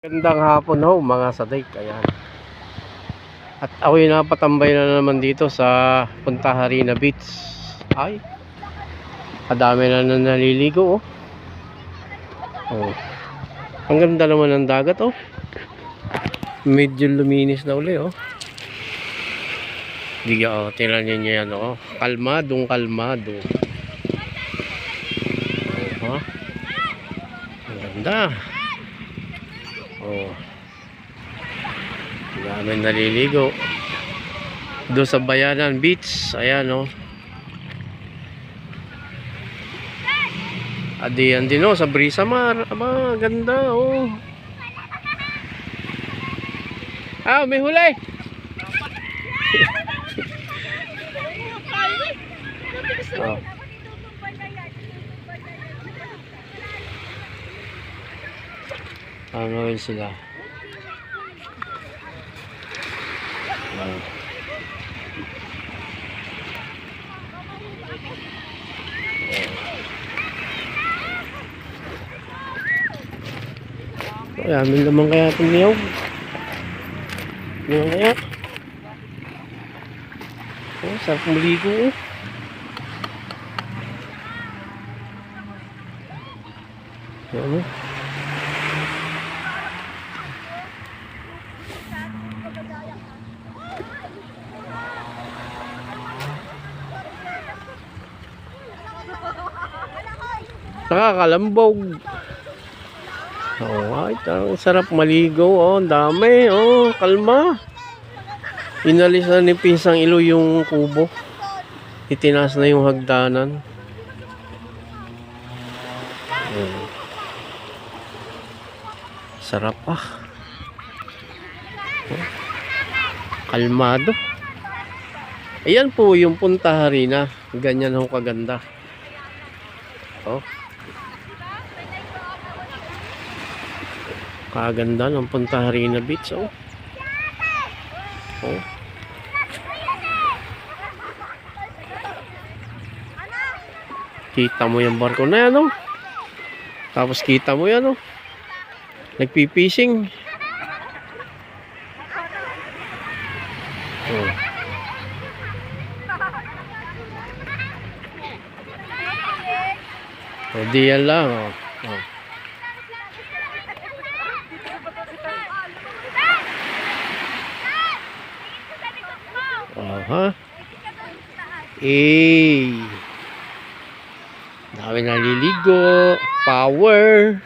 Gandang hapon ho mga sadik, ayan. At ako'y napatambay na naman dito sa Punta Harina Beach. Ay, kadami na naliligo oh. Oh. Ang ganda naman ng dagat oh. Medyo luminis na uli oh. Diga oh, tingnan niyo yan oh. Kalmadong kalmado. Oh, ha? Ang ganda. Oh. Dami naliligo doon sa Bayanan Beach. Ayan oh. Adiyan din oh sa Brisamar. Aba, ganda oh. Ah, may huli. Oh. Ano sila? Amin naman kaya itong niyog. Ano kaya? Oh, sarap maligo oh. Ano? Nakakalambog. Oh, ay, ang sarap maligo oh, ang dami oh, kalma. Inalis na ni Pinsang Ilo yung kubo. Itinaas na yung hagdanan. Oh. Sarap ah. Oh. Kalmado. Ayan po yung Punta Harina. Ganyan ho kaganda. Oh. Kaganda ng Punta Harina Beach oh. Oh. Kita mo yung barko na yan oh. Tapos kita mo yan oh. Nagpipishing. Oh. Oh, di yan lang oh. Oh. Aha. Eh. Dami naliligo. Power.